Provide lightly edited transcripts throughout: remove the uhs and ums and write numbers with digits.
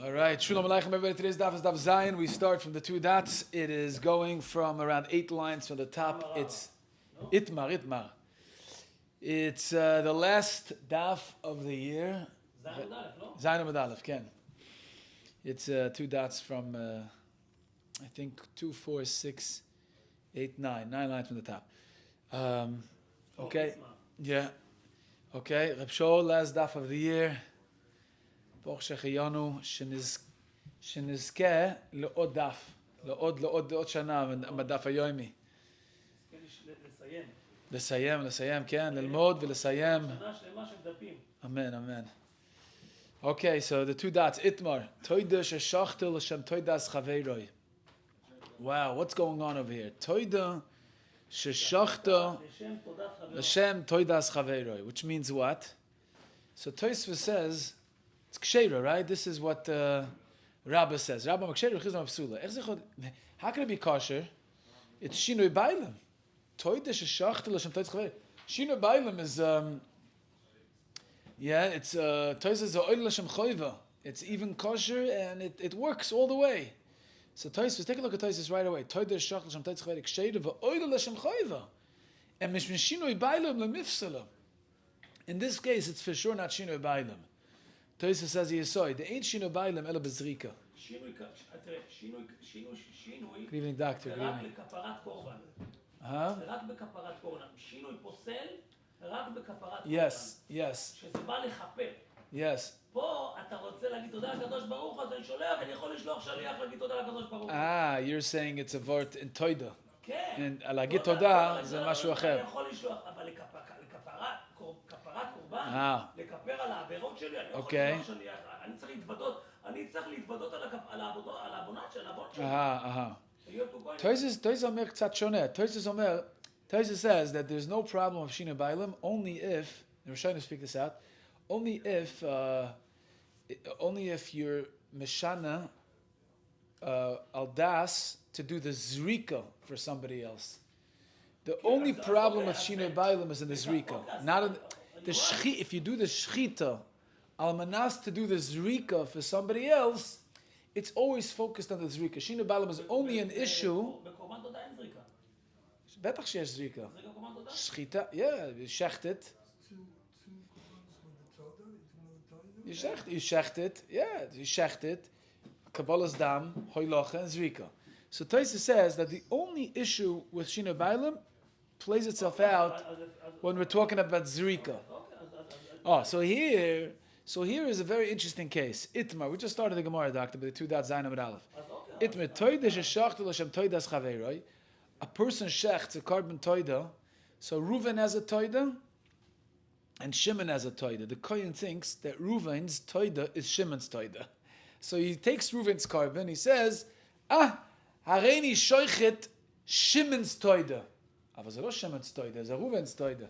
All right, Shalom Aleichem, everybody. Today's daf is daf Zayin. We start from the two dots. It is going from around 8 lines from the top. It's Itmar. It's the last daf of the year. Zayin Amud Aleph, Ken. It's two dots from, I think, 2, 4, 6, 8, 9. 9 lines from the top. Okay. Yeah. Okay. Reb Yoel, last daf of the year. ברוך שהחיינו שנזכה לעוד דף, לעוד שנה מדף היומי. לסיים, כן, ללמוד ולסיים. Amen. Okay, so the two dots, Itmar. Toida sheshachta l'shem toidas chaveiroi. Wow, what's going on over here? Toida sheshachta l'shem toidas chaveiroi, which means what? So Tosfos says, it's ksheira, right? This is what Rabbi says. Rabbi ksheira chizam psula. How can it be kosher? It's shinoi bailam. Toida sheshachta l'shem toidas chaveiroi. Shinoi bailam is it's Tosfos oil l'shem choiva. It's even kosher and it works all the way. So Tosfos, take a look at Tosfos right away. Toida sheshachta l'shem toidas chaveiroi ksheira v'oil l'shem choiva. And mishmin shinoi bailam lemifsala. In this case, it's for sure not shinoi bailam. Tosfos says he is soy. The ain't shinoi bailam ela bezrika. Shinoi. Good evening, doctor. Good evening. Yes. You're saying it's a word in toida. And להגיד תודה זה משהו אחר. לכפר על העבירות שלי, אני צריך להתוודות על העבודה שלי. Tosfos אומר קצת שונה. Tosfos says that there's no problem of Shina Bailam only if, and we're trying to speak this out, only if you're Meshana Aldas to do the Zrika for somebody else. The only problem with Shina Bailam is in the Zrika, not in if you do the shchita, almanas to do the zrika for somebody else, it's always focused on the zrika. Shina Bailam is only an issue. Betach sheyesh zrika. Shchita, you shecht it. You shecht it. Kabbalah's dam, hoylacha, and zrika. So Tosfos says that the only issue with Shina Bailam plays itself out when we're talking about zrika. So here is a very interesting case. Itmar, we just started the Gemara, doctor, but the two dots Zayin Amud Aleph. Itmar, toida sheshachta l'shem toidas chaveiroi. A person shechts a carbon toida. So Reuven has a toida, and Shimon has a toida. The Kohen thinks that Reuven's toida is Shimon's toida. So he takes Reuven's carbon. He says, hareini shoichet Shimon's toida. Aber it's not Shimon's toida, it's a Reuven's toida.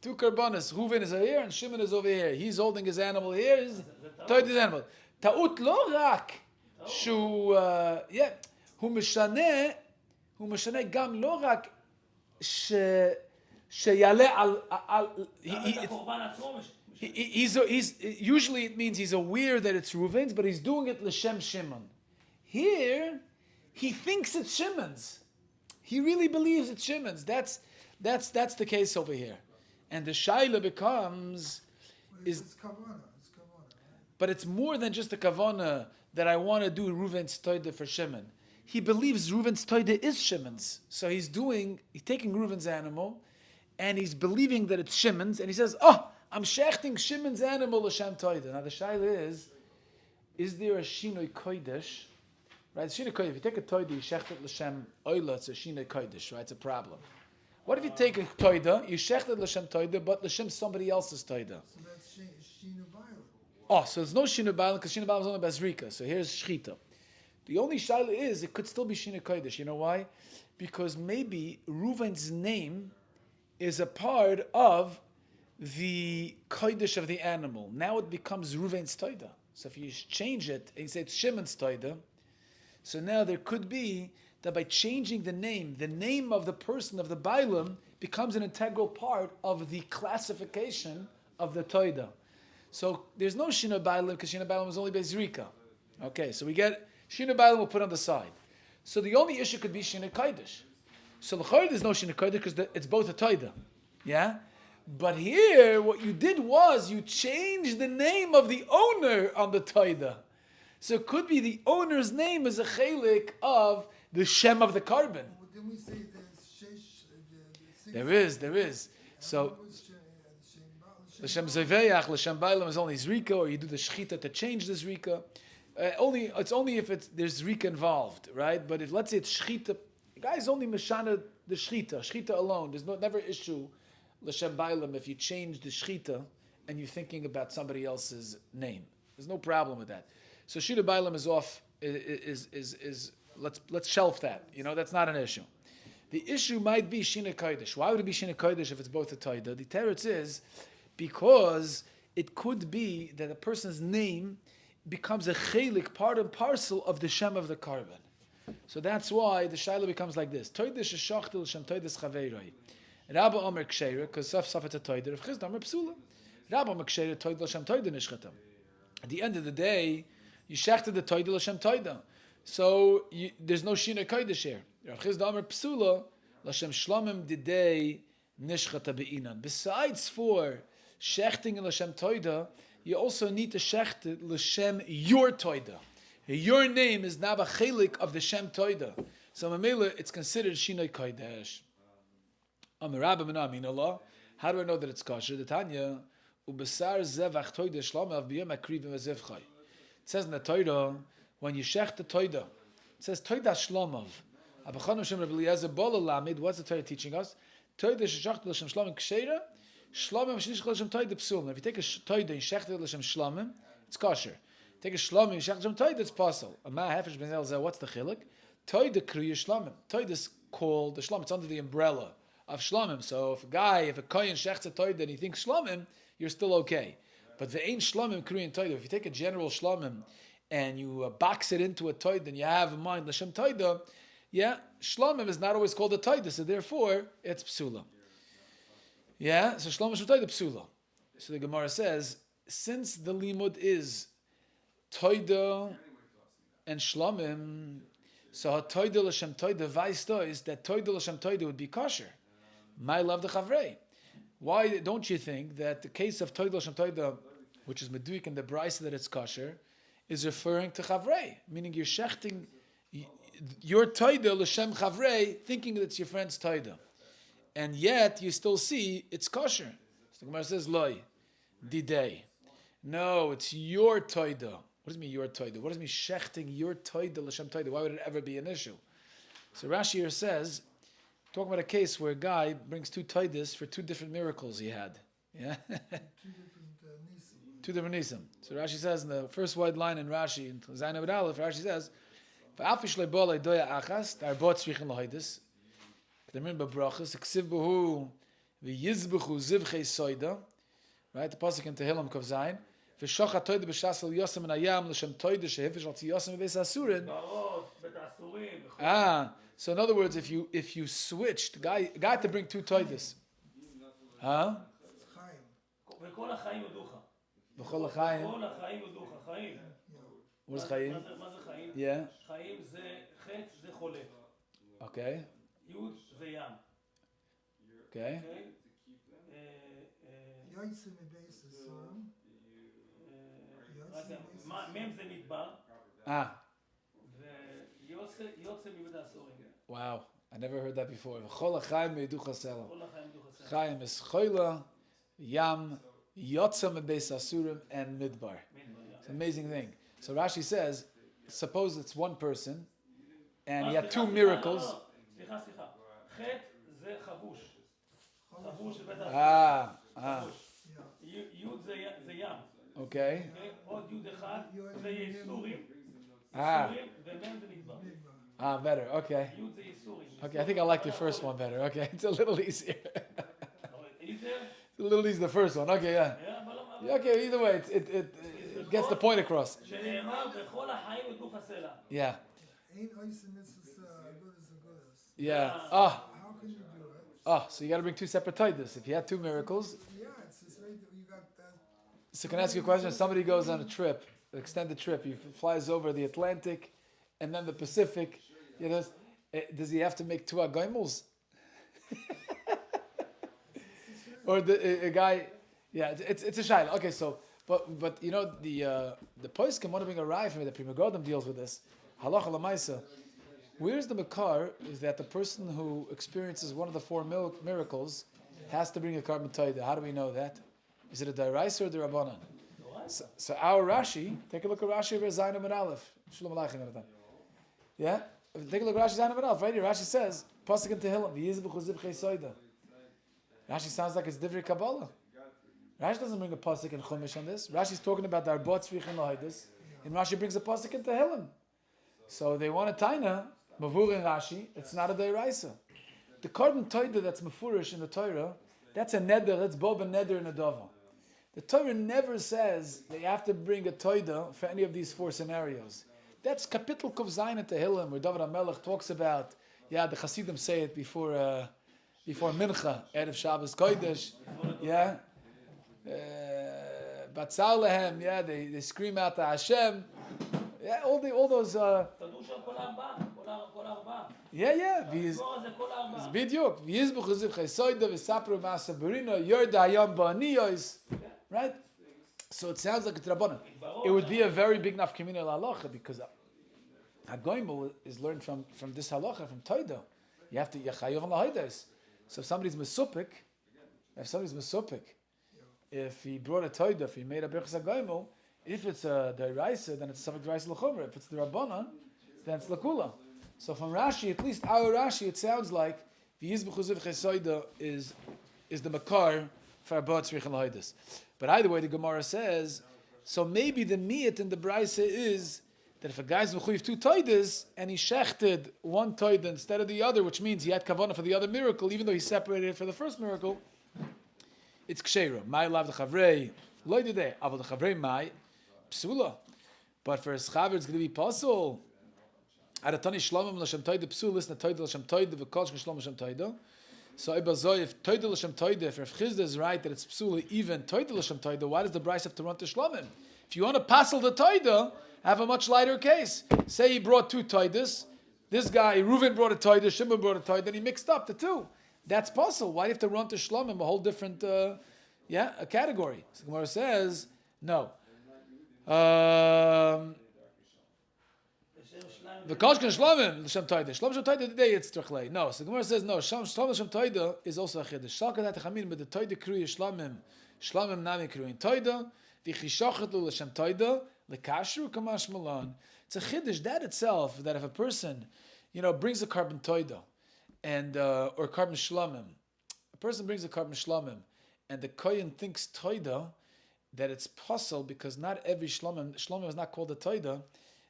Two karbanas. Reuven is over here and Shimon is over here. He's holding his animal here. He's toid his animal. Ta'ut lo rak shu hu mishane gam lo rak sheyale al he's usually it means he's aware that it's Reuven's, but he's doing it l'shem Shimon. Here he thinks it's Shimon's. He really believes it's Shimon's. That's the case over here. And the shaila becomes it's kavana, but it's more than just a kavana that I want to do Reuven's toida for Shimon. He believes Reuven's toida is Shimon's, so he's taking Reuven's animal, and he's believing that it's Shimon's, and he says, I'm shechting Shimon's animal l'shem toida. Now the shaila is there a shinoi kodesh? Right, shinoi kodesh. If you take a toida, you shecht it l'shem oila, it's a shinoi kodesh, right? It's a problem. What if you take a toida, you shechted l'shem toida, but l'shem somebody else's toida? So that's Shina Bailam. So there's no Shina Bailam, because Shina Bailam is only Bazrika. So here's Shchita. The only shaila is, it could still be Shina Kodesh. You know why? Because maybe Reuven's name is a part of the Kodesh of the animal. Now it becomes Reuven's toida. So if you change it, and you say it's Shimon's toida, so now there could be that by changing the name of the person of the Bailam becomes an integral part of the classification of the Toida. So there's no Shina Bailim because Shina Bailim is only Bezrika. Okay, so we get Shina Bailim we'll put on the side. So the only issue could be Shina Kaidish. So l'chayr there's no Shina Kaidish because it's both a Taida. Yeah? But here, what you did was you changed the name of the owner on the Taida. So it could be the owner's name is a chelik of the Shem of the carbon. Well, didn't we say there's shesh? There is. So L'Shem Zeveyach, L'Shem Bailam is only Zrika, or you do the Shechita to change the Zrika. It's only if there's Zrika involved, right? But if, let's say it's Shechita, the guy's only Meshana the Shechita alone. There's never issue L'Shem Bailam if you change the Shechita and you're thinking about somebody else's name. There's no problem with that. So Shita Bailam is off, let's shelf that. That's not an issue. The issue might be Shina Kodesh. Why would it be Shina Kodesh if it's both a Taida? The teretz is because it could be that a person's name becomes a chelik, part and parcel of the Shem of the carbon. So that's why the Shaila becomes like this. Toidesh shachtel Shem toides chaveiroi. Rabba Omer Ksheira, because Saf it's a Toider, Rav Chisda Omer Psula. Rabba Omer Ksheira, Toidel Shem Toider Nishchatam. At the end of the day, you shechted the Toidel Shem Toider. So there's no Shina Kodesh here. Rav Chisda Omer Psula, Lashem Shlomim Didei Nishchata Be'inan. Besides for shechting in Lashem Toider, you also need to shecht Lashem your Toider. Your name is Naba Chelik of the Shem Toider. So Mamela, it's considered Shina Kodesh. How do I know that it's kosher? The Tanya, ubesar zevach toida shlomav b'yom akrivim azevchay. It says in the Torah, when you shech the Torah, it says Torah shlomav. Abachanu Shem Rabbi Eliezer Bola Lamid. What's the Torah teaching us? Torah shechta l'shem shlomim ksheira, shlomim shlish l'shem Torah psul. If you take a Torah and shechta l'shem shlomim, it's kosher. Take a shlomim and shechta l'shem Torah, it's possible. Ama hefesh ben Elzeh. What's the chiluk? Torah kriya shlomim. Torah is called the shlomim. It's under the umbrella of shlomim. So if a kohen shechts a toida and he thinks shlomim, you're still okay. But the ain't shlomim kriyan toida. If you take a general shlomim and you box it into a toida and you have in mind l'shem toida, shlomim is not always called a toida, so therefore it's psula. So shlomim shem toida psula. So the Gemara says, since the limud is toida and shlomim, so toida l'shem toida vaisto is that toida l'shem toida would be kosher. My love the chavrei. Why don't you think that the case of toida l'shem toida, which is meduik in the brisa that it's kosher, is referring to chavrei, meaning you're shechting your toida l'shem chavrei, thinking that it's your friend's toida, and yet you still see it's kosher. So the Gemara says loy didei. No, it's your toida. What does it mean your toida? What does it mean shechting your toida l'shem toida? Why would it ever be an issue? So Rashi here says, talking about a case where a guy brings two toidas for two different miracles he had. Yeah? Two different nisim. So Rashi says in the first wide line in Rashi, in Zayin Abed Aleph, Rashi says, "V'afish le'bolei doya achas, darbot tzrichin l'hoidis, k'damrin b'brachas, k'siv b'hu v'yizbuchu zivchei soida." Right, the pasuk in Tehillim Kov Zayin. V'shocha toida b'shas al yosem and ayam l'shem toida shehifish al tziyosem v'beis asurin. So in other words, if you switched, guy had to bring two toidas. Huh? B'chol ha'chaim. What is chaim? Yeah. Chaim ze chet ze chole. Okay. Yud ze yam. Okay. Mem ze midbar. Wow, I never heard that before. V'chol ha'chaim me'educha selam. Chaim is choila, yam, yotza mebeis asurim, and midbar. It's an amazing thing. So Rashi says, suppose it's one person, and he had two miracles. Chet ze chavush. Chavush Yud ze yam. Okay. Od yud echad ze yisurim. V'mem ze midbar. Better. Okay. Okay, I think I like your first one better. Okay, it's a little easier. Easier? It's a little easier the first one. Okay, yeah. Okay, either way, it gets the point across. Yeah. Yeah. How can you do it? So you got to bring two separate titles. If you had two miracles. Yeah, it's right. You got So can I ask you a question? Somebody goes on a trip, an extended trip. He flies over the Atlantic and then the Pacific. You know, does he have to make 2 agoimels? Or a guy? Yeah, it's a shayla. Okay, so but you know the poskim want to bring a raya for me. The Pri Megadim deals with this. Halacha lamaisa. Where's the makar? Is that the person who experiences one of the 4 miracles has to bring a carbon taida? How do we know that? Is it a deraisa or the rabbanan? So our Rashi, take a look at Rashi over Zayin and Aleph. Shalom Aleichem. Yeah, take a look at Rashi Zayin and Aleph. Right here, Rashi says pasuk in Tehillim. V'yizbuchu zivchei soida. Rashi sounds like it's Divrei Kabbalah. Rashi doesn't bring a pasuk in Chumash on this. Rashi's talking about the Arbot Tzvichin Lahidus, and Rashi brings a pasuk in Tehillim. So they want a taina. Mavur in Rashi, it's not a deraisa. The carbon toida that's mafurish in the Torah, that's a neder, that's bob a neder in a dava. The Torah never says that you have to bring a toida for any of these 4 scenarios. That's Kapitel Kuf Zayin at Tehillim, where David HaMelech talks about, the Hasidim say it before Mincha, Erev Shabbos Kodesh, Batzar Lehem, they scream out to Hashem, all those. Bidyok. Right? So it sounds like it's Rabbanan. It would be a very big nafkamina halacha because Hagoimel is learned from this halacha, from Toida. You have to yachayev on lahaydas. So if somebody's mesupik, if he brought a Toida, if he made a berachas Hagoimel, if it's a deraisa, then it's a samach deraisa l'chumra. If it's the Rabbanan, then it's l'kula. So from Rashi, at least our Rashi, it sounds like v'yizbuchu zivchei soida is the makar for Arbot Tzvichin Lahidus. But either way, the Gemara says, so maybe the miyat in the Braisa is that if a guy's mechuyev 2 toidas and he shechted 1 toida instead of the other, which means he had kavanah for the other miracle, even though he separated it for the first miracle, it's kshera. Mai lav the chavrei loydidei, aval the chavrei mai psula. But for his chaver, it's going to be possible. Aratani shlomim l'shem toida psul, listen to toida l'shem toida v'kol shkem shlom l'shem toida. So if toida l'shem toida, if Rav Chizda is right that it's psul even toida l'shem toida, why does the Bryce have to run to shlomim? If you want to passel the toida, have a much lighter case. Say he brought 2 toidas. This guy Reuven brought a toida, Shimon brought a toida, and he mixed up the 2. That's possible. Why do you have to run to shlomim, a whole different a category? So Gemara says no. The Koshkan Shlomim L'Shem Toida. Shlom Shem Toida today it's Trachlei. No, so the Gemara says no. Shlom Shem Toida is also a chiddush. Shalkat HaTechamin, but the Toida Krui Shlomim Nami Krui Toida. V'chishochet Lu L'Shem Toida L'Kashru Kamash Malan. It's a chiddush that itself that if a person, brings a carbon Toida and or carbon Shlomim, a person brings a carbon Shlomim and the Kohen thinks Toida that it's possible because not every Shlomim is not called a Toida.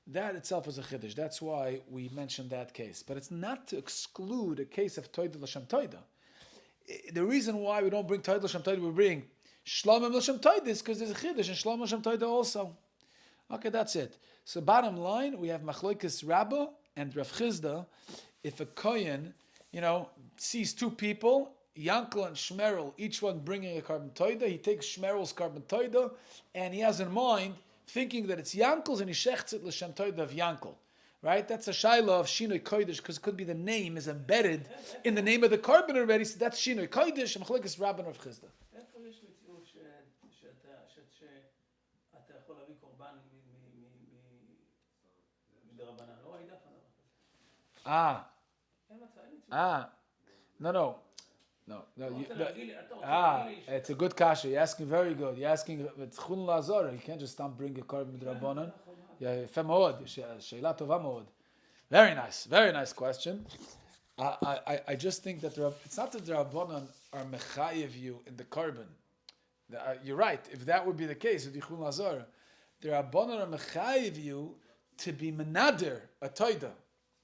That itself is a chiddush. That's why we mentioned that case. But it's not to exclude a case of Toida L'Shem Toida. The reason why we don't bring Toida L'Shem Toida, we bring Shlomim L'Shem Toida is because there's a chiddush and Shlomim L'Shem Toida also. Okay, that's it. So bottom line, we have Machlokes Rabbah and Rav Chizda. If a Kohen, sees 2 people, Yankel and Shmerel, each one bringing a carbon Toida, he takes Shmerel's carbon Toida, and he has in mind thinking that it's Yankel's and he shechts it l'shem toida of Yankel, right? That's a shayla of Shinoi Kodesh because it could be the name is embedded in the name of the carbon already. So that's Shinoi Kodesh and Machlokes Rabbah and Rav Chizda. It's a good kasha. You're asking very good. You're asking with chun lazor. You can't just bring a carbon drabanan. Yeah, sheila tova mod. Very nice question. I just think that it's not that the rabbanan are mechayev you in the carbon. You're right. If that would be the case with chun lazor, the rabbanan are mechayev you to be menader a toida.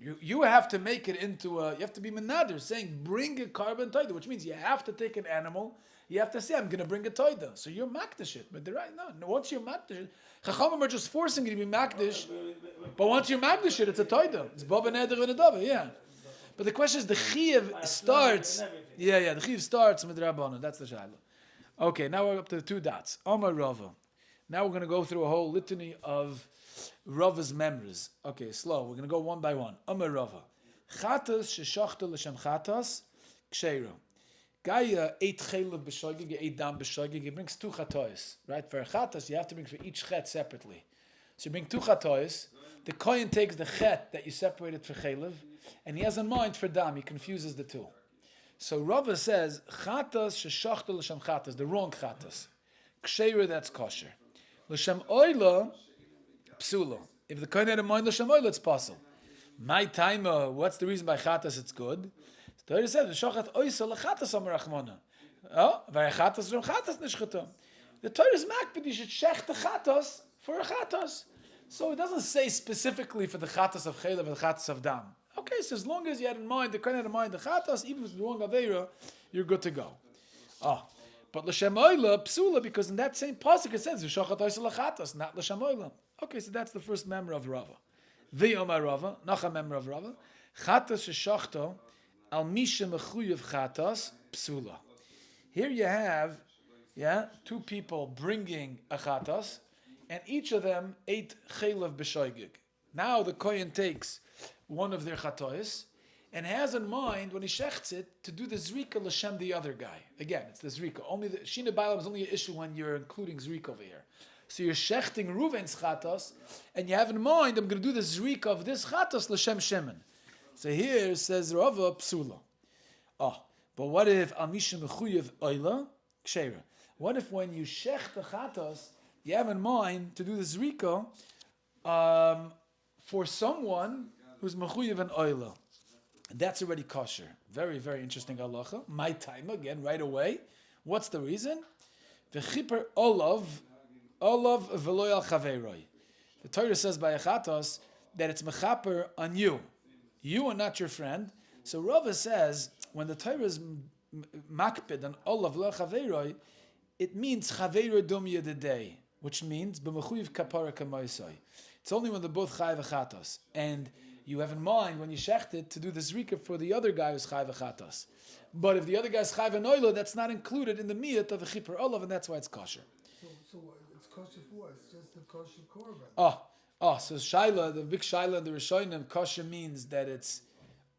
You have to make it into you have to be menader, saying bring a carbon toida, which means you have to take an animal, you have to say, I'm going to bring a toida. So you're makdish it. But once you're makdish it, Chachamim are just forcing you to be makdish, but once you're makdish it, it's a toida. It's baba neder and a dava, yeah. But the question is, the chiyuv starts, the chiyuv starts with Rabbanan. That's the shayla. Okay, now we're up to the 2 dots. Amar Rava. Now we're going to go through a whole litany of Rava's memories. Okay, slow. We're going to go one by one. Amar Rava. Chatas sheshachta l'shem chatas ksheira. Gaya ate chaylev b'shoigig, ate dam b'shoigig. He brings 2 chatois. Right? For a chatas, you have to bring for each chet separately. So you bring 2 chatois. The kohen takes the chet that you separated for chaylev, and he has in mind for dam. He confuses the two. So Rava says, chatas sheshachta l'shem chatas, the wrong chatas. Ksheira, that's kosher. L'shem oila, psula. If the kohen had in mind l'shem oila, it's possible. My timer, what's the reason by chatas it's good? The Torah says, v'shochat oisa l'chatas amar Rachmana. Oh, v'chatas l'shem chatas nishchata. The Torah is makbid, you should shech the chatas for a chatas. So it doesn't say specifically for the chatas of chaylev and the chatas of dam. Okay, so as long as you had in mind, the kohen had in mind the chatas, even if it's the wrong aveira, you're good to go. But l'shem oila, psula, because in that same pasuk it says v'shochat oisa l'chatas, not l'shem oila. Okay, so that's the first member of Rava. V'yomar Rava, noch a member of Rava. Chatas sheshachto al misha mechuyev chatas psula. Here you have, 2 people bringing a chatas, and each of them ate chaylev b'shoigig. Now the kohen takes one of their chatois and has in mind when he shechts it to do the zrika l'shem the other guy. Again, it's the zrika. Only the shina bailam is only an issue when you're including zrika over here. So you're shechting Reuven's chatos, and you have in mind I'm going to do the zrika of this chatos l'shem shemen. So here it says Rava psula. But what if al misha mechuyev oila ksheira? What if when you shech the chatos, you have in mind to do the zrika for someone who's mechuyev and oila? That's already kosher. Very, very interesting halacha. My time again, right away. What's the reason? V'chiper olav v'loy al chaveiroi. The Torah says by achatos that it's mechaper on you. You are not your friend. So Rava says when the Torah is makpid on olav v'loy al chaveiroi, it means chaveiroi dom yedidei, which means b'mechuyev kapara kamoisoi. It's only when they're both chai v'chatos, and you have in mind when you shecht it to do the zrika for the other guy who's chai v'chatos. But if the other guy's chai v'noila, that's not included in the miyat of the chiper olav, and that's why it's kosher. So it's kosher for us, just the kosher korban. So shaila, the big shaila in the Rishonim, kosher means that it's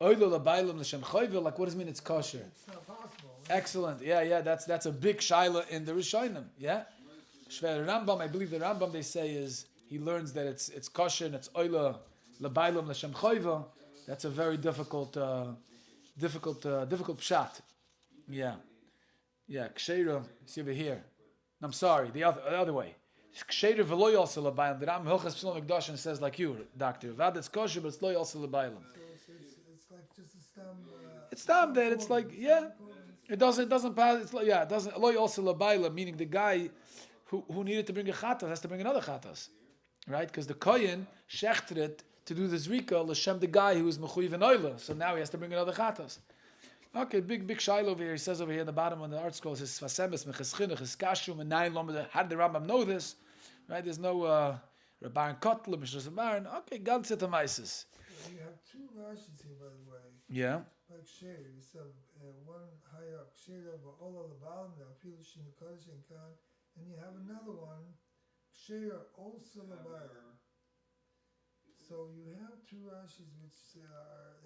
oila l'baylam l'shem choyvel. Like what does it mean? It's kosher. It's not possible. Right? Excellent. Yeah. That's a big shaila in the Rishonim. Yeah. Shver Rambam, I believe the Rambam they say is he learns that it's kosher and it's oila l'baylam l'shem choyvel. That's a very difficult pshat. Yeah. Ksheira. See over here. I'm sorry. The other way. Ksheira v'lo yosel l'baylam. The Ram Hilchas Psalm Mikdashin says like you, Doctor. Vad it's kosher, but it's lo yosel l'baylam. So it's like just a stam. It's stam that it's like It doesn't pass. It's it doesn't lo yosel l'baylam, meaning the guy who needed to bring a chatas has to bring another chatas, right? Because the kohen shechted it to do the zrika l'shem the guy who is mechuyev and oila. So now he has to bring another chatas. Okay, big shaila over here. He says over here in the bottom on the art scroll, it says Svasemes mecheschinach eskashum and nine lomad. How did the Rambam know this? Right? There's no Rabban Kotler, Mishras Baron. Okay, ganze tamaisis. You have 2 Rashis here, by the way. Yeah. Like Sher, you said one higher up, Sher of all of the bottom, the Apilushin, the Kodesh and Khan, and you have another one, Sher also the bottom. So you have 2 Rashis which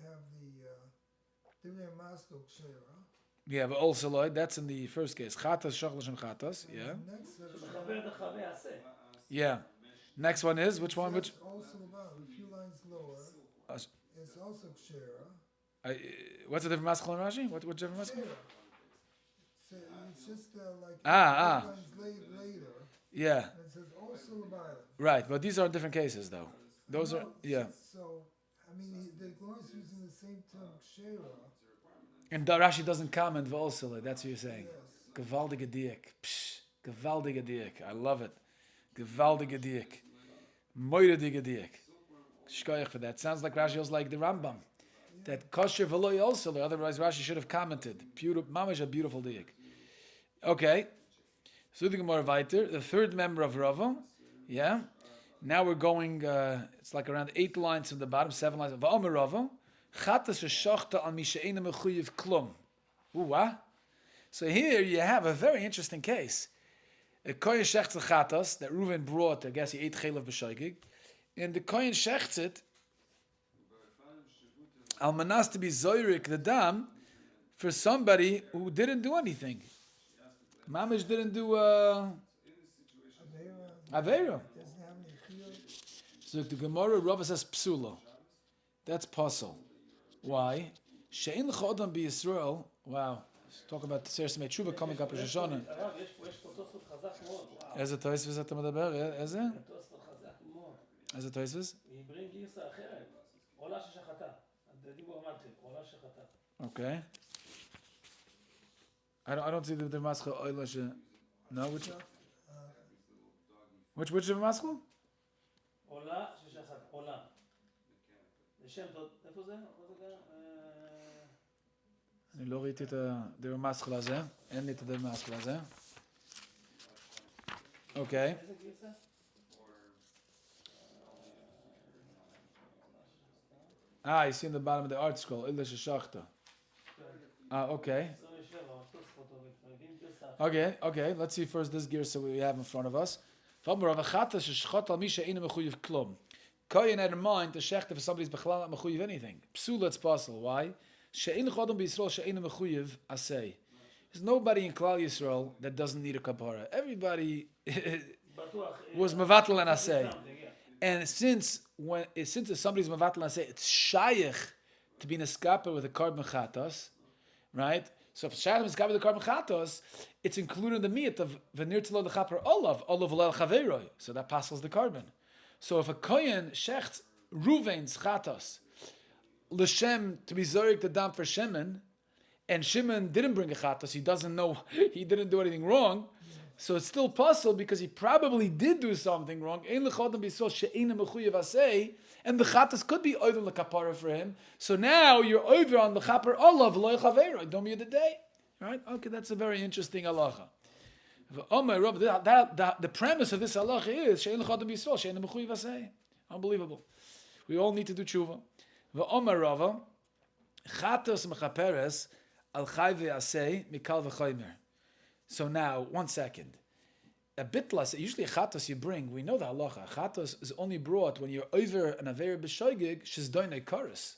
have the Divya Moscow Kshera. Yeah, but also Lloyd, that's in the first case. Chatas, shachlas, and chatas. Yeah. Next, yeah. Next one is which one? Which? Also the bottom, a few lines lower. It's also Kshera. What's the different maskal and Rashi? What different maskal? It's just like lines later. Yeah. And it says also the bottom. Right, but these are different cases though. Those are So I mean, the Glorious using the same term Kshera. And Rashi doesn't comment also. That's what you're saying. Yes. Gewaldige diek. Psh, gewaldige diek. I love it. Gewaldige diek. Moiredige diek. Shkoyach for that. Sounds like Rashi was like the Rambam. That kosher v'lo also. Otherwise Rashi should have commented. Mamash a beautiful diek. Okay. So the Gemara weiter. The third member of Rava. Yeah. Now we're going. It's like around 8 lines from the bottom, 7 lines. Va'omer Rava. Chatas shachta on mishe'ena mechuyev klum. What? So here you have a very interesting case. A kohen shechts a chatas that Reuven brought. I guess he ate chaylev b'shoigig, and the kohen shechts it al manas to be zoyrik the dam for somebody who didn't do anything. Mamish didn't do Avera. Doesn't have any chiyuv. So the Gemara Rava says psula. That's puzzle. Why? She'in l'chodam be Yisrael. Wow. Talk about the Seir Semei Tshuva coming up in Rosh Hashanah. הרב, יש פה תוספות חזק מאוד. וואו. איזה תוספות אתה מדבר? איזה? תוספות חזק מאוד. איזה תוספות? היא ברין גרסה אחרת. עולה ששחטה. הדיבור אמרתי, עולה שחטה. Okay. I don't see the maskal oila she. No, which of maskal? עולה ששחטה. עולה. זה שם טוב. איפה זה? אני לא ראיתי את הדבר מסחל הזה, אין לי את הדבר מסחל הזה. אוקיי. איזה גרסה? You see in the bottom of the art scroll, Illa Shashachta. Okay. Okay, let's see first this girsa we have in front of us. Kohen had in mind the shechta for somebody's bechlal not mechuyev anything. Psula it's possible. Why? She'in chodom b'Yisrael she'in mechuyev asay. There's nobody in Klal Yisrael that doesn't need a kapara. Everybody was mevatel and asay. And since somebody's mevatel and asay, it's shayich to be neskaper with a carbon chatos, right? So if shayich is neskaper with a carbon chatos, it's included in the meat of v'nir tzlo lechaper olav v'lel chaveiroi. So that passes the carbon. So if a kohen shechts Ruvain's chatos l'shem to be zorik the dam for Shimon, and Shimon didn't bring a chatos, he doesn't know, he didn't do anything wrong, so it's still possible because he probably did do something wrong. And the chatos could be over the kapara for him. So now you're over on the kapar olav loy chaveiro. Don't be the day, right? Okay, that's a very interesting halacha. The premise of this halacha is she'en l'chodem b'Yisrael she'en mechuyev asay. Unbelievable. We all need to do tshuva. V'omer Rava chatos mechaperes al chai ve'asay mikal v'chaymer. So now, 1 second. A bitlas, usually a chatos you bring, we know the halacha. A chatos is only brought when you're over an aver b'shoigig she's doinei kares,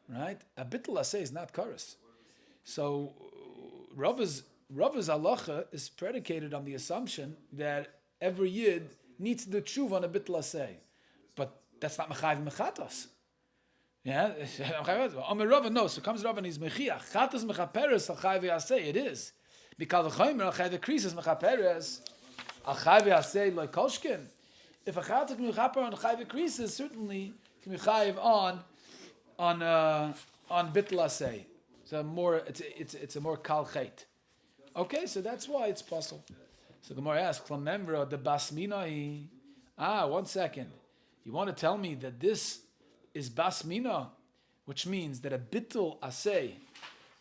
right? A bitlas is not kares. So Rava's halacha is predicated on the assumption that every yid needs to do tshuva on a bittul asay, but that's not mechayiv mechatos. Yeah, Amar Rava no. So comes Rava and he's mechiach chatos mechaperes al chayiv asay. It is because the chaymer al chayiv krisis mechaperes al chayiv asay like kolshkin. If a chatos mechaper on chayiv krisis, certainly can be chayiv on bittul asay. So it's a more kal chait. Okay, so that's why it's possible. So Gemara asks, "Remember the basmina?" 1 second. You want to tell me that this is basmina, which means that a bittul asay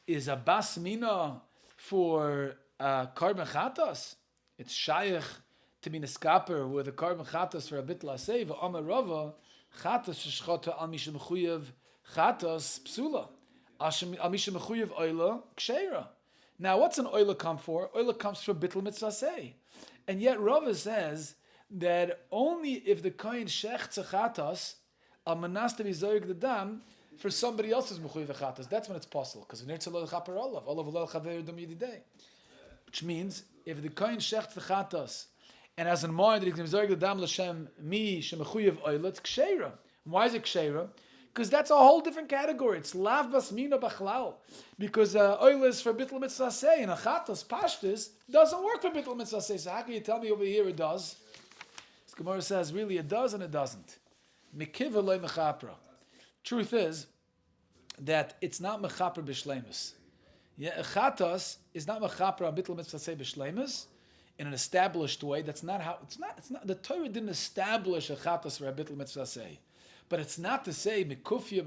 is a basmina for carbon chatas? It's shayich to be neskaper with a carbon chatas for a bittul asay. V'amar Rava chatas sheshchata al misha mechuyev chatas psula al misha mechuyev oila ksheira. Now, what's an oila come for? Oila comes for bittul mitzvah say. And yet Rava says that only if the kohen shechts chatas al manas to be zoyig the dam for somebody else's mechuyev chatas. That's when it's possible. Because v'nir tzalo lechaper olav v'lel chaver dum yididei. Which means if the kohen shechts the chatas and has in mind that he's going to zoyig the dam l'shem mi shemechuyev oila, it's ksheira. Why is it ksheira? Because that's a whole different category. It's lav basmina bachlal. Because oil is for bittul mitzvah say, and a chatas pashtus doesn't work for bittul mitzvah say. So how can you tell me over here it does? This Gemara says really it does and it doesn't. Mekiva loy mechapra. Truth is that it's not mechapra b'shleimus. Yeah, a chatas is not mechapra bittul mitzvah say b'shleimus in an established way. That's not how. It's not. The Torah didn't establish a chatas for a bittul mitzvah say. But it's not to say mikufya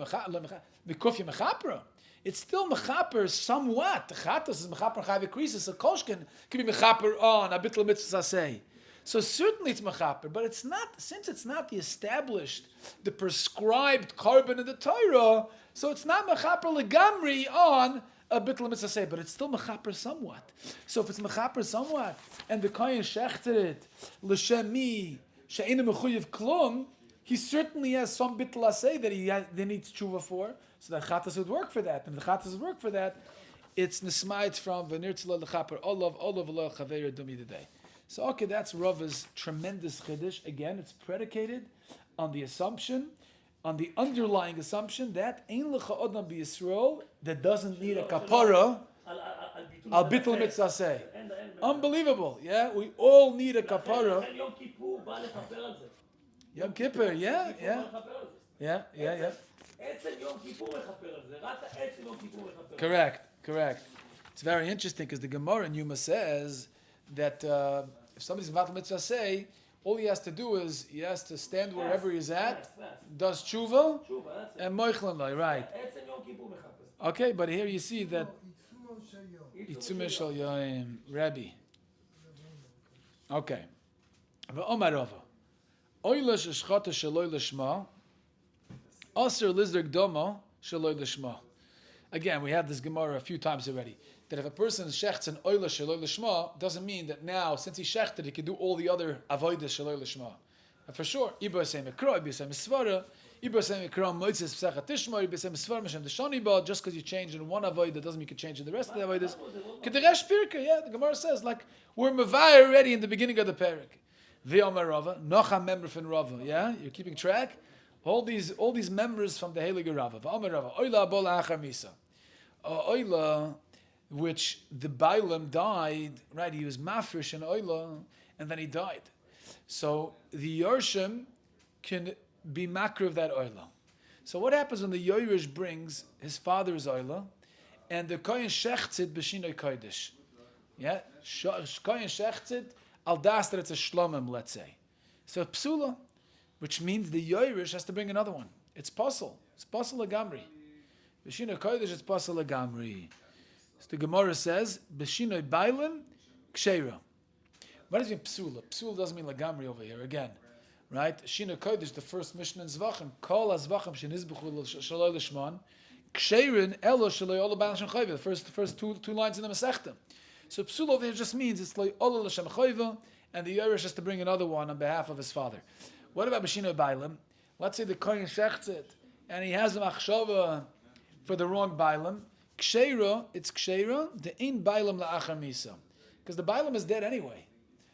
mechapra. It's still mechaper somewhat. The chatas is mechaper chayv krisis. A kolshkin can be mechaper on a bittul mitzvah say. So certainly it's mechaper, but it's not. Since it's not the established, the prescribed carbon of the Torah, so it's not mechaper legamri on a bittul mitzvah say, but it's still mechaper somewhat. So if it's mechaper somewhat, and the kohen shechted it l'shem mi she'ena mechuyev klum, he certainly has some bittul say that he needs tshuva for. So the chatas would work for that, and if the chatas would work for that, it's nismayit from v'nirtzla lechaper olav lo chaver dumi today. So okay, that's Rava's tremendous chiddush. Again, it's predicated on the assumption, on the underlying assumption that ein lecha odam b'Yisrael that doesn't need a kapara al bitul mitzvah say. Unbelievable, yeah. We all need a kapara. Yom Kippur, yeah. Correct. It's very interesting because the Gemara in Yuma says that if somebody's Matal Mitzvah say, all he has to do is he has to stand wherever he's at, does tshuva, and moichlan loy, right? Okay, but here you see that Itzume Shal Yoim, Rabbi. Okay. V'omar Rava. Oila sheshchata shaloi l'shma, aser lizder gdoma shaloi l'shma. Again, we had this Gemara a few times already. That if a person shechts an oila shaloi l'shma, doesn't mean that now, since he shechted, he can do all the other avodas shaloi l'shma. And for sure, Iba say mekro, Iba say mesvara, Iba say mekro moitzes psachat tishma, Iba say mesvara mishem deshani ba. Just because you change in one avodah doesn't mean you can change in the rest of the avodas. K'deresh pirka, yeah, the Gemara says like we're mavai already in the beginning of the parak. V'yomer Rava, nocha member from Rava, yeah, you're keeping track. All these members from the Heilige Rava. V'yomer Rava, oila bol achar misa, oila, which the Bailam died, right? He was mafresh in oila, and then he died. So the Yorshim can be makriv of that oila. So what happens when the Yoirish brings his father's oila, and the kohen shechts it b'shinoi kodesh? Yeah, kohen shechts it al das that it's a shlomim, let's say. So psula, which means the Yoirish has to bring another one. It's pasul. It's pasul legamri. B'shinoi kodesh, it's pasul legamri. So the Gemara says, b'shinoi bailim ksheira. What does it mean psula? Psula doesn't mean legamri over here again, right? Shina Kodesh, the first mission in Zvachim, kol ha-zvachim shenizbuchu shaloi l'shman, ksherin elo shaloi ola b'al l'shem chayva. The first two lines in the Masechta. So psula over here just means it's like ola l'shem chayva, and the Yerush has to bring another one on behalf of his father. What about b'shinoi bailim? Let's say the kohen shechts it, and he has a machshava for the wrong bailim. Ksheira, it's ksheira, the ein bailim la'achar misa. Because the bailim is dead anyway.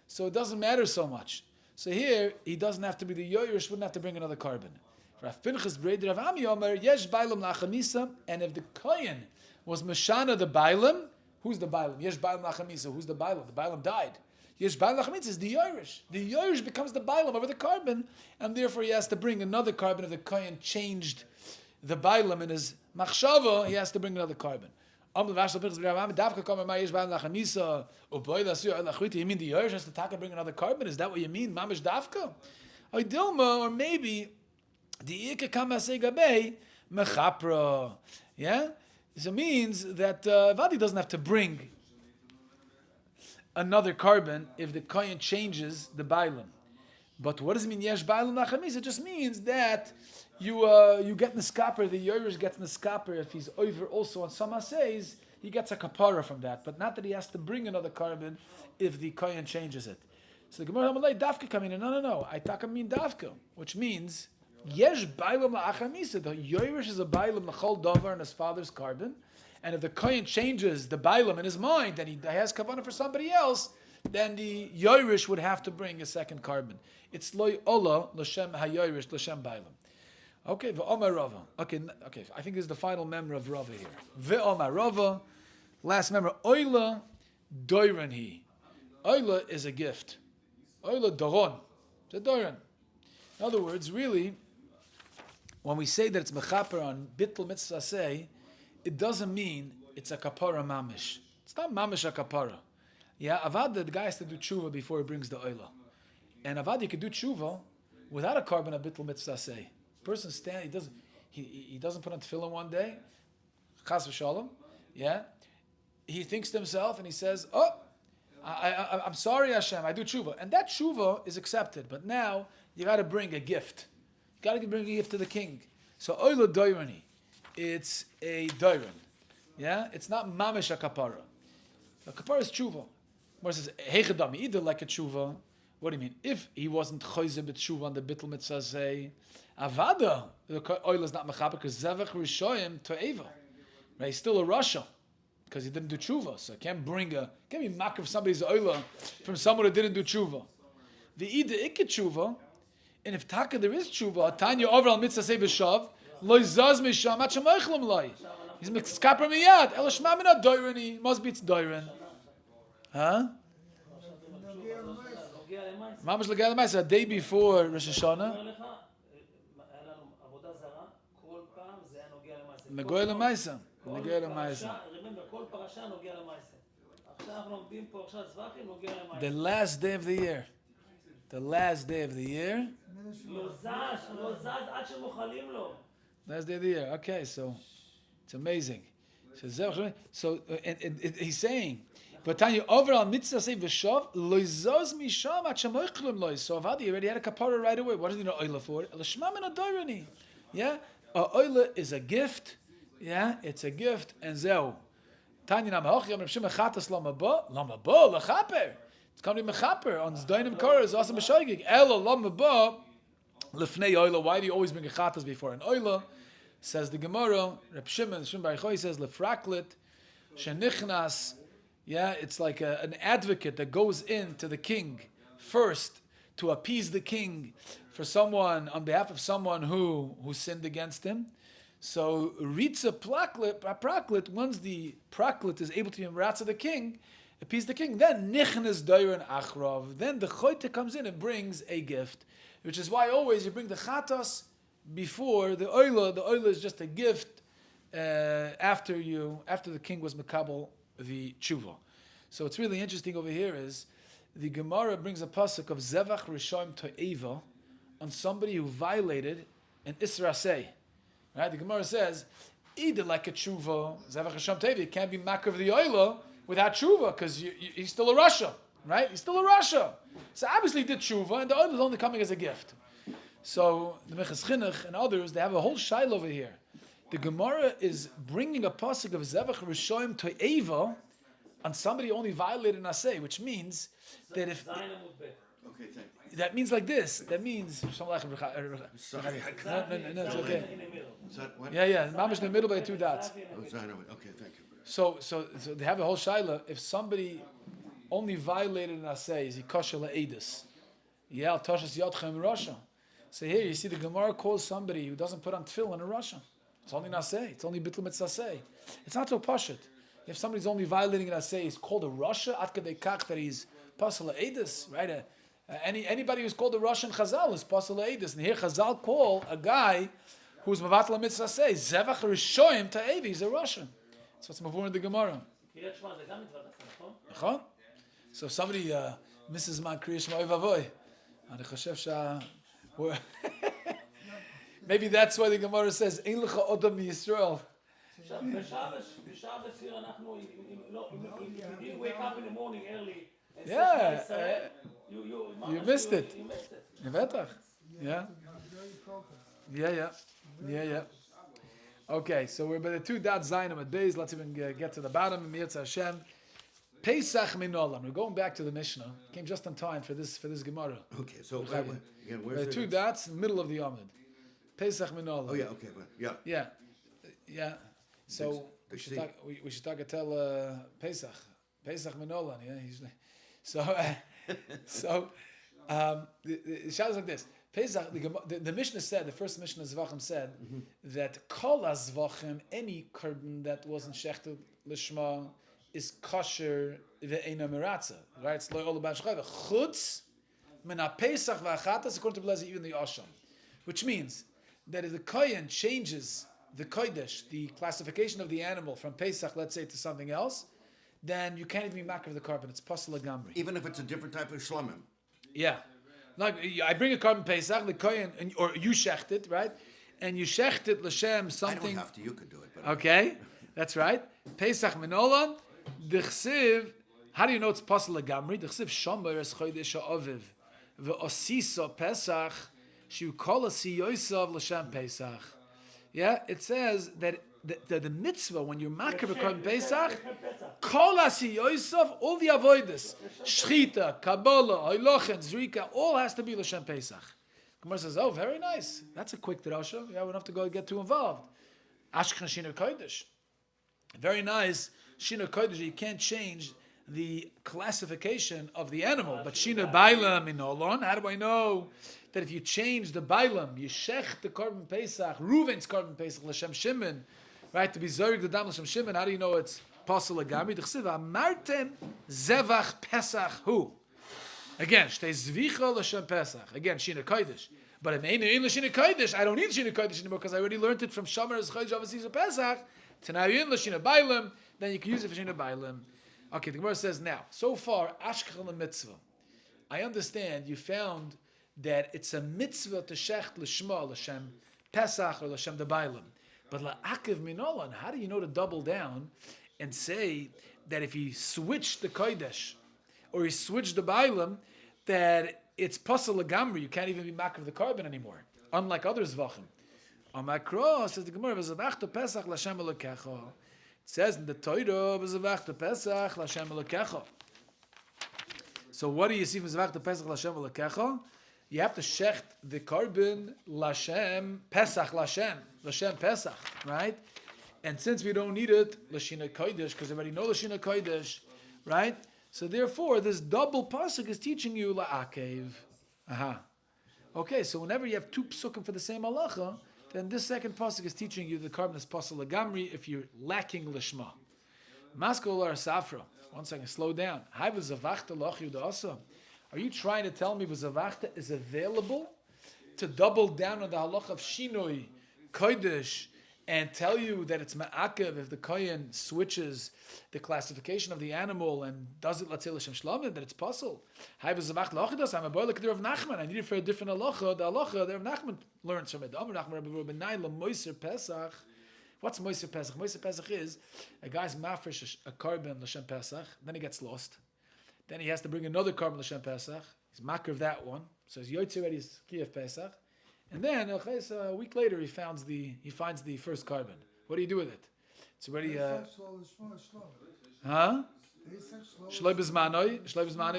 So it doesn't matter so much. So here, he doesn't have to be the Yoirish, wouldn't have to bring another carbon. Rav Pinchas Breder Rav Ami Omer, yesh bailim la'achar misa, and if the kohen was mashana the bailim, who's the bailim? Yesh bailim la'achar misa, who's the bailim? The bailim died. Yesh bailim la'achar misa is the Yoirish. The Yoirish becomes the bailim over the carbon, and therefore he has to bring another carbon if the kohen changed the bailim in his machshava, he has to bring another carbon. You mean the Yerush has to bring another carbon? Is that what you mean? Mamish dafka? Or maybe the Ika Kama Segabe Mechapra. Yeah? So it means that Vadi doesn't have to bring another carbon if the kohen changes the bailim. But what does it mean, Yesh Bailim Lachamis? It just means that you get Niskaper, the Yerush gets Niskaper if he's over also on some assays, he gets a kapara from that. But not that he has to bring another carbon if the kohen changes it. So the Gemara Hamalei Dafka come in, no. I taka mean Dafka, which means Yesh Bailim La'achamisa. The Yerush is a Bailim L'chol Dover in his father's carbon. And if the kohen changes the Bailim in his mind and he has kavanah for somebody else, then the Yerush would have to bring a second carbon. It's loy ola l'shem haYerush l'shem bailim. Okay, v'omar Rava. Okay. I think this is the final member of Rava here. V'omar Rava, last member. Oila doiran he. Oila is a gift. Oila doron. It's a doiran. In other words, really, when we say that it's mechaper on bittul mitzvah say, it doesn't mean it's a kapara mamish. It's not mamish a kapara. Yeah, avad, the guy has to do tshuva before he brings the oila. And avad, you can do tshuva without a carbon of bittul mitzvah say. Person he doesn't put on tefillin one day, chas v'shalom, yeah. He thinks to himself and he says, I'm sorry Hashem, I do tshuva. And that tshuva is accepted. But now, you got to bring a gift. You got to bring a gift to the king. So oila doirani, it's a doiran. Yeah, it's not mamish a kapara. A kapara is tshuva. Where it says hechadami either like a tshuva. What do you mean? If he wasn't choyze b'tshuva on the bittul mitzvah say avada, the oil is not mechaber because zevach rishoyim to'eva. Right, he's still a rasha because he didn't do tshuva. So I can't be mak of somebody's oila from someone who didn't do tshuva. The ida ikke tshuva, and if taka there is tshuva, tanya over al mitzvah say b'shav loy zaz misham at shemaychlam loy. He's miskaper miyad. El shma mina doirani. Must be it's doiran. Huh? Mamash l'gei l'maisa. A day before Rosh Hashanah. L'gei l'maisa. L'gei l'maisa. The last day of the year. The last day of the year. Last day of the year. Okay, so it's amazing. So and he's saying, but Tanya overall mitzvah say v'shav loizos misham at shemoichlim loiz. So Avadi already had a kapara right away. What did he know oila for? Elishma min adoirani. Yeah, oila is a gift. Yeah, it's a gift. And zeu Tanya namahoch yom r'pshim echatas lamabo lechaper. It's coming to mechaper on zdainim korah is also b'shoigig. Elo lamabo lefnei oila. Why do you always bring a chatas before an oila? Says the Gemara, Reb Shimon Bar Yochai says lefraklit shenichnas. Yeah, it's like an advocate that goes in to the king first to appease the king for someone on behalf of someone who sinned against him. So ritza praklit, once the praklit is able to be meratza the king, appease the king, then nichnas dairan achrav. Then the choite comes in and brings a gift, which is why always you bring the chatas before the oila. The oila is just a gift after the king was makabel the tshuva. So what's really interesting over here is the Gemara brings a pasuk of zevach rishoim to'eva on somebody who violated an isra say. Right? The Gemara says either like a tshuva zevach rishoim to'eva, you can't be mak of the oila without tshuva because he's still a rasha, right? He's still a rasha. So obviously he did tshuva and the oila is only coming as a gift. So the Meches Chinuch and others, they have a whole shail over here. The Gemara is bringing a pasuk of zevach rishoim to'eva on somebody who only violated an asay, which means that if Okay, thank you. that means like this, that means Sorry. no, it's okay. Is that what? Yeah, mamash in the middle by two dots. Oh, Zayin, okay, thank you. So they have a whole shaila. If somebody only violated an asay, is he kosher le'edus? Yeah, toshas yadchem rasha. So here you see the Gemara calls somebody who doesn't put on tefillin a rasha. It's only an asay. It's only bittul mitzvah asay. It's not so pashut. If somebody's only violating an asay, he's called a rasha. At kadei kach that he's pasal le'edus, right? Anybody who's called a Russian Chazal is pasal le'edus. And here Chazal call a guy who's mavatla mitzvah asay zevach rishoim ta'evi. He's a Russian. That's what's mavur in the Gemara. So if somebody misses my Kriya Shema Vavoy, and I choshev sha. Maybe that's why the Gemara says Ein lecha odam miYisrael. If you wake up in the morning early and Yeah, you missed it. You missed it. Betach. Yeah. Yeah. Okay, so we're by the two dots Zayin at base. Let's even get to the bottom. Mirza Hashem. Pesach Minolam. We're going back to the Mishnah. Came just in time for this Gemara. Okay, so again, By where's the two it? dots, middle of the Amud. Pesach Minolam. Oh yeah, okay, but yeah. Yeah. So we should talk tell Pesach Minolan. Yeah, the shot is like this. Pesach, the Mishnah said, the first Mishnah Zvachim said that kol Zvachim, any carbon that wasn't shechted lishma is kosher ve'ena meratza. Right? It's loy olaban shchayva. Chutz min Pesach v'achatas, according to Blazi, even the Asham, which means that if the kohen changes the kodesh, the classification of the animal from Pesach, let's say, to something else, then you can't even be makar of the carbon. It's pasal gamri. Even if it's a different type of shlamim. Yeah. Like, I bring a carbon Pesach, the kohen, or you shecht it, right? And you shecht it l'shem something. I don't have to. You could do it. But Okay, that's right. Pesach minolan. The chsiv. How do you know it's pasal gamri? The chsiv shomer es chodesh ha'aviv ve'osisa Pesach shu kol asi yosav l'shem Pesach. Yeah, it says that the mitzvah when you're makar b'korban Pesach, kol asiyosav, all the avodas, shchita, kabbalah, hailochen, zrika, all has to be l'shem Pesach. Gemara says, oh, very nice. That's a quick drasha. Yeah, we don't have to go get too involved. Ashkan Shiner Kodesh. Very nice. Shiner Kodesh, you can't change the classification of the animal. But Shiner Bailam in Olon, how do I know that if you change the Bailam, you shech the Korban Pesach, Reuven's Korban Pesach, L'Shem Shimon, right, to be Zorig the Dam L'Shem Shimon, how do you know it's Pasal Agami? D'chsiva, Martem Zevach Pesach Hu. Again, Shtei Zvicha L'Shem Pesach. Again, Shiner Kodesh. But if in L'Shiner Kodesh, I don't need Shiner Kodesh anymore because I already learned it from Shomer as Chodesh Avos Pesach. So now you're in L'Shiner Bailam, then you can use it for Shiner Bailam. Okay, the Gemara says now, so far, Ashkechel Mitzvah. I understand you found that it's a mitzvah to shecht l'shma, l'shem Pesach, or l'shem the Bailam. But la'akiv minolan, how do you know to double down and say that if you switch the Kodesh, or you switch the Bailam, that it's pasal legamri, you can't even be makar of the carbon anymore, unlike other Zvachim. On my cross, says the Gemara, v'zavachta Pesach l'shem elokecha. It says in the Torah, v'zavachta Pesach l'shem elokecha. So what do you see from v'zavachta Pesach l'shem elokecha? You have to shecht the carbon l'shem Pesach l'shem Pesach, right? And since we don't need it l'shina kodesh, because we already know l'shina kodesh, right? So therefore, this double pasuk is teaching you la'akev. Aha. Okay, so whenever you have two psukim for the same halacha, then this second pasuk is teaching you the carbon is pasal legamri if you're lacking lishma. Maskol or safra. 1 second, slow down. Hai v'zavachta loch yuda. Are you trying to tell me v'zavachta is available to double down on the halacha of shinoi, kodesh, and tell you that it's ma'akev if the kohen switches the classification of the animal and does it, let's say, l'shem shlamim, that it's possible. Hai v'zavachta lochidas, I'm a boy like the Rav Nachman. I need it for a different halacha. The halacha, the Rav Nachman learns from it. Amar Nachman Rabbi Yoel moiser Pesach. What's moiser Pesach? Moiser Pesach is a guy's mafresh a carbon l'shem Pesach, then he gets lost. Then he has to bring another carbon l'shem Pesach. He's makar of that one. So he's yotze already is kiyah Pesach. And then a week later he finds the first carbon. What do you do with it? It's already Shloi b'zmanoi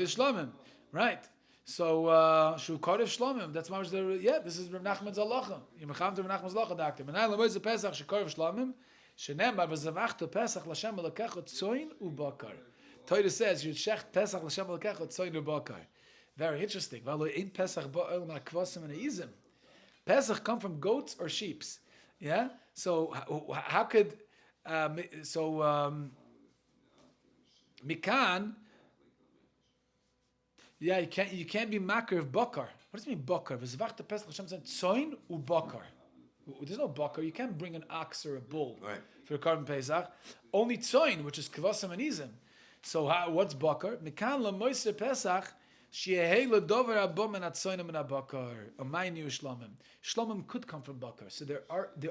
is shlomim. Right. So shu karev shlomim. That's much this is Rav Nachman's halacha. You mecham to Rav Nachman's halacha, doctor. Menay lemoiz Pesach shu karev shlomim. Shenemar v'zavachta Pesach l'shem l'kecha tzoin u'bakar. Torah says you shech Pesach l'shem l'kecha tzoin u'bakar. Very interesting. V'alo ein Pesach ba'ol ma'kvasim and eizim. Pesach come from goats or sheeps, yeah. So how could mikan? Yeah, you can't be makar of bakar. What does it mean bakar? V'zavachta Pesach Hashem said tzoin u bakar. There's no bakar. You can't bring an ox or a bull for a carbon Pesach. Only tzoin, which is kvasim and izim. So what's bakar? Mikan lamoiser Pesach. Shlomim could come from bakar. So there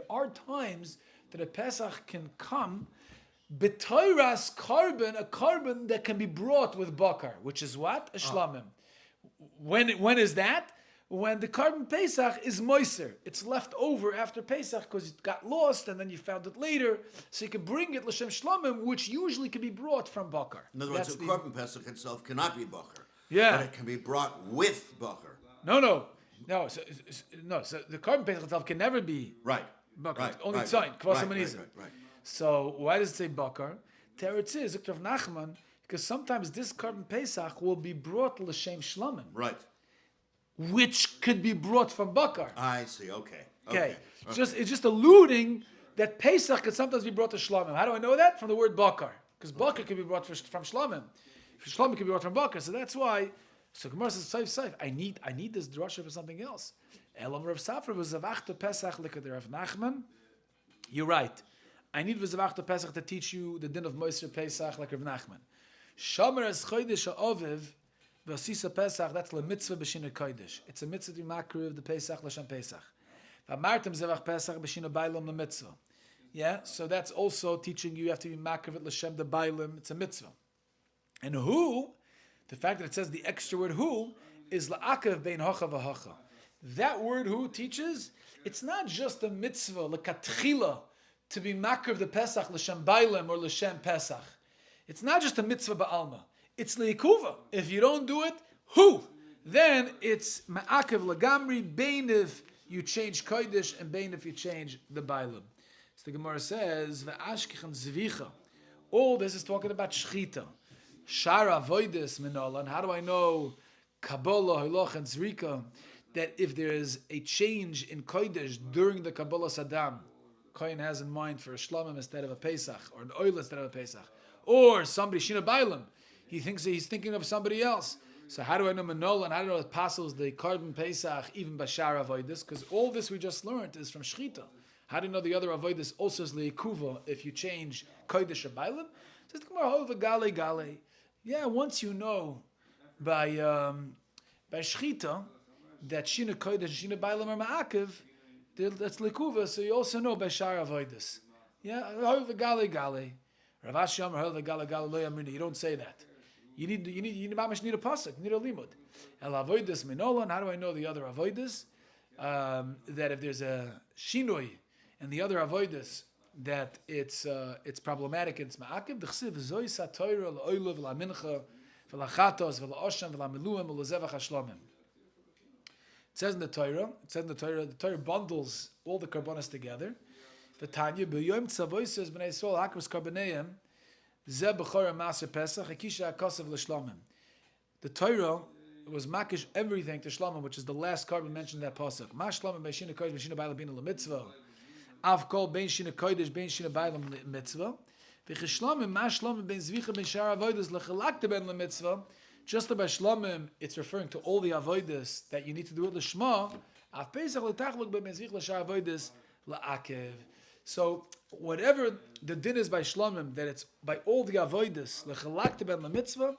are times that a Pesach can come b'toiras carbon, a carbon that can be brought with bakar, which is what? A shlomim. When is that? When the carbon Pesach is moiser. It's left over after Pesach because it got lost and then you found it later. So you can bring it l'shem shlomim, which usually can be brought from bakar. In other words, the carbon Pesach itself cannot be bakar. Yeah. But it can be brought with bakar. No. So the carbon Pesach itself can never be bakar. Right. Only tzayin, kvasim and izim. Right. So why does it say bakar? Teretz is Rav Nachman, because sometimes this carbon Pesach will be brought l'shem shlamim. Right. Which could be brought from bakar. I see. Okay. It's just alluding that Pesach could sometimes be brought to shlamim. How do I know that? From the word bakar. Because bakar can be brought from shlamim. Shlamim can be brought from bakar, so that's why. So Gemara says, "Saif, I need this drasha for something else." Elam Rav Safra was zavachta Pesach like the Rav Nachman. You're right. I need v'zavachta Pesach to teach you the din of Moiser Pesach like Rav Nachman. Shomer es chodesh ha'oviv v'asisa Pesach. That's le mitzvah b'shina kodesh. It's a mitzvah to be makriv the Pesach l'shem Pesach. V'amartem zavach Pesach b'shina bailam l'mitzvah. Yeah, so that's also teaching you have to be makriv l'shem the bailam. It's a mitzvah. And who, the fact that it says the extra word who, is la'akav bein hocha v'hocha. That word who teaches, it's not just a mitzvah, l'katchila, to be makriv the Pesach l'shem bailim or l'shem Pesach. It's not just a mitzvah ba'alma. It's leikuva. If you don't do it, who? Then it's ma'akev lagamri, bein if you change kodesh and bein if you change the bailim. So the Gemara says, v'ashkichan zvicha. All this is talking about shchita. Shara avoidis minolan. How do I know Kabbalah, Hiloch, and Zrika that if there is a change in kodesh during the Kabbalah Saddam, Kohen has in mind for a Shlomim instead of a Pesach, or an oil instead of a Pesach, or somebody Shina Bailam, he thinks that he's thinking of somebody else. So how do I know Manola and how do I know it passes the Karban Pesach even Bashar Avoidis? Because all this we just learned is from Shechita. How do you know the other Avoidis also is Leikuva if you change Kodesh or Bailam? Says the Gemara, oh, Gale Gale. Yeah, once you know by Shechita that Shina Kodesh and Shina Bailam are Ma'akiv, that's Leikuva, so you also know Bashar Avoidis. Yeah, oh, Gale Gale. Rav Ashi Amar, oh, Gale Gale Lo Yamrini. You don't say that. You need a pasuk, you need a limud. El avoidus minolan. How do I know the other avoidus? That if there's a shinoi and the other avoidus, that it's problematic. It's ma'akiv. D'chsiv zoi satoira la'oilu v'lamincha v'lachatos v'la'osham v'lamiluim v'lazevach hashlomim. It says in the Torah. The Torah bundles all the karbonas together. V'tanya b'yoyim tzavoises b'nei Yisrael hakros karboneim. The Torah was makish everything to Shlomim, which is the last carbon mentioned in that pasuk. Ma Shlomim bein shina kodesh bein shina bailam bina lemitzvah. Av kol bein shina kodesh bein shina bailam lemitzvah. V'chishlomim ma Shlomim bein zvicha bein shar avodas lechalakta ben lemitzvah. Just about Shlomim, it's referring to all the avodas that you need to do it l'shma. Av pesach l'tachluk bein zvicha l'shar avodas la'akev. So whatever the din is by Shlomim, that it's by all the avodas lechalakta ben lemitzvah,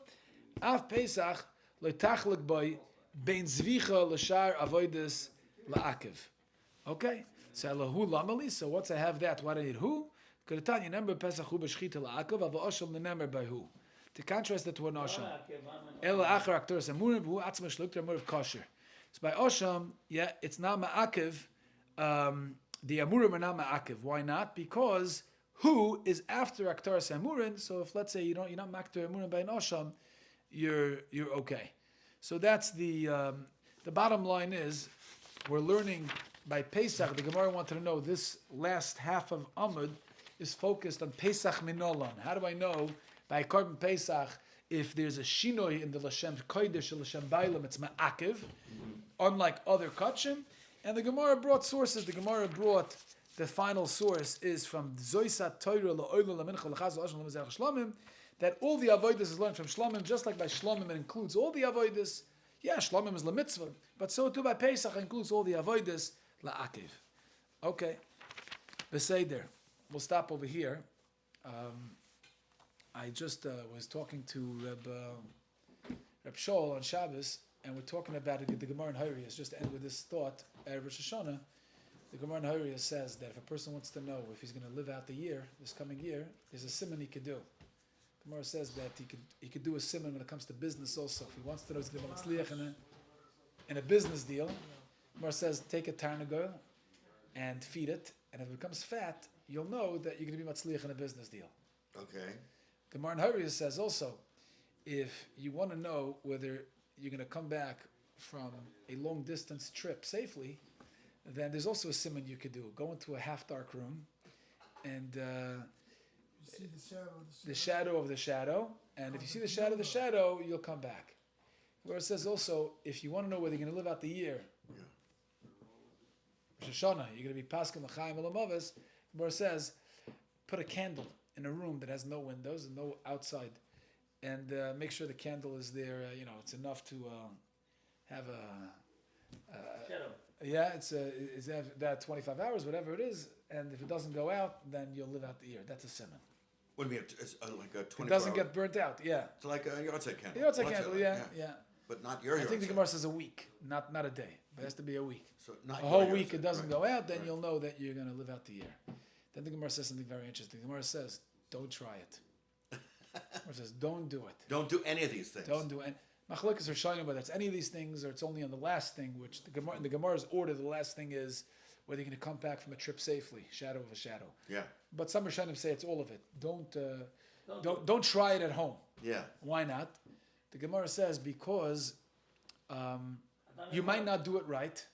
av pesach leitachlik by bein zvicha l'shar avodas la'akev. Okay, so lahu lamali. So once I have that, what I need who? Kedatan yinamber pesach hu b'shchita la'akev avosham l'namber by who? To contrast it to an osham. El achar aktoras amurim who atzma shlukter amurav kosher. So by osham, yeah, it's not ma'akev. The Amurim are not ma'akiv. Why not? Because who is after Aktaras Amurim? So if let's say you're not ma'aktar Amurim by an Osham, you're okay. So that's the bottom line is we're learning by Pesach. The Gemara wanted to know this last half of Amud is focused on Pesach Minolan. How do I know by Korban Pesach if there's a shinoi in the Lashem Kodesh or Lashem Bailam, it's ma'akiv, unlike other kachim. And the Gemara brought sources. The Gemara brought the final source is from Zoisat Torah La'oila Lamincha L'chaz L'Asham L'Mazerach Shlomim, that all the avodas is learned from Shlomim, just like by Shlomim it includes all the avodas. Yeah, Shlomim is Lamitzvah, but so too by Pesach includes all the avodas La'akiv. Okay, Beseder. We'll stop over here. I just was talking to Reb Shaul on Shabbos, and we're talking about it. The Gemara in Hurrius, just to end with this thought. At Rosh Hashanah, the Gemara in Hurrius says that if a person wants to know if he's going to live out the year, this coming year, there's a simon he could do. The Gemara says that he could do a simon when it comes to business also. If he wants to know he's going to be matzliach in a business deal, the Gemara says take a tarnagol and feed it, and if it becomes fat, you'll know that you're going to be matzliach in a business deal. Okay. The Gemara in Hurrius says also, if you want to know whether you're going to come back from a long distance trip safely, then there's also a simon you could do. Go into a half dark room and You see the shadow of the shadow, and if you see the shadow of the shadow, you'll come back. Where it says also, if you want to know whether you're going to live out the year, Rosh Hashanah, you're going to be Pascha L'chaim Elamavas, where it says, put a candle in a room that has no windows and no outside, and make sure the candle is there. It's enough to have a shadow. Yeah, it's that 25 hours, whatever it is, and if it doesn't go out, then you'll live out the year. That's a simon. What do you mean? It's like a 24 It doesn't get burnt out. Yeah. It's like a yahrzeit candle. Yahrzeit candle. Yeah. But not your I think the yahrzeit. Gemara says a week, not a day. It has to be a week. So not A your whole week yahrzeit, it doesn't right. go out, then Right. you'll know that you're going to live out the year. Then the Gemara says something very interesting. The Gemara says, don't try it. The Gemara says, don't do it. Don't do any of these things. Don't do it. Machlokes are showing whether it's any of these things or it's only on the last thing, which the Gemara's order, the last thing is whether you're going to come back from a trip safely, shadow of a shadow. Yeah. But some Rishonim say it's all of it. Don't try it at home. Yeah. Why not? The Gemara says because you might not do it right.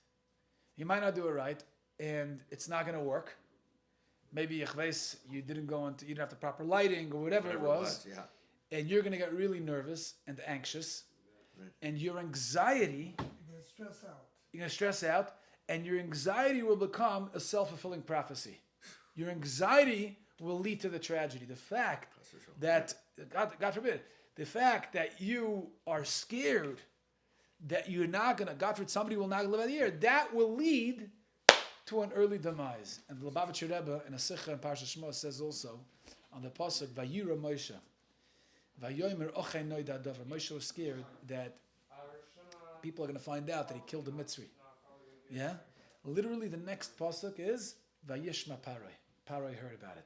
You might not do it right, and it's not going to work. Maybe you didn't have the proper lighting or whatever it was. Yeah. And you're going to get really nervous and anxious, Right. and your anxiety, You're gonna stress out. you're going to stress out, and your anxiety will become a self-fulfilling prophecy. Your anxiety will lead to the tragedy. The fact that, God forbid, the fact that you are scared that you're not going to, God forbid, somebody will not live out the year, that will lead to an early demise. And the Lubavitcher Rebbe in a Sikha in Parashat Shmos says also on the pasuk, Vayira Moshe, Vayomer Ochei Noida Dover. Moshe was scared that people are going to find out that he killed the Mitzri. Yeah? Literally the next pasuk is Vayishma Paroi. Paroi heard about it.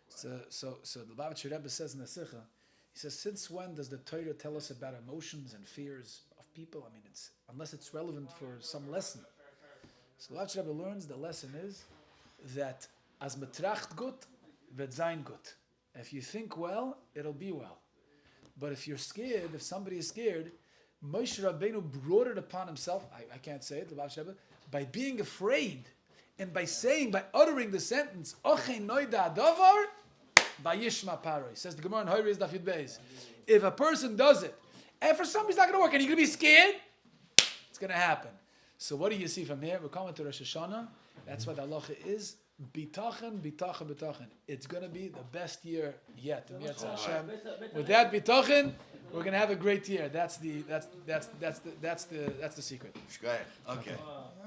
So the Lubavitcher Rebbe says in the Sikha, he says, since when does the Torah tell us about emotions and fears of people? I mean, unless it's relevant for some lesson. So Lubavitcher Rebbe learns the lesson is that as metracht gut, wird sein gut. If you think well, it'll be well. But if you're scared, if somebody is scared, Moshe Rabbeinu brought it upon himself, I can't say it, Lubavitcher Rebbe, by being afraid and by uttering the sentence, Ochei noida davar, Vayishma Paroi. Says the Gemara in Hoyres Daf Yud Beis. If a person does it, and for some reason it's not going to work, and you're going to be scared, it's going to happen. So what do you see from here? We're coming to Rosh Hashanah. That's what the halacha is. Bitachon, bitachon, bitachon. It's going to be the best year yet. With that bitachon, we're going to have a great year. That's the secret. Okay.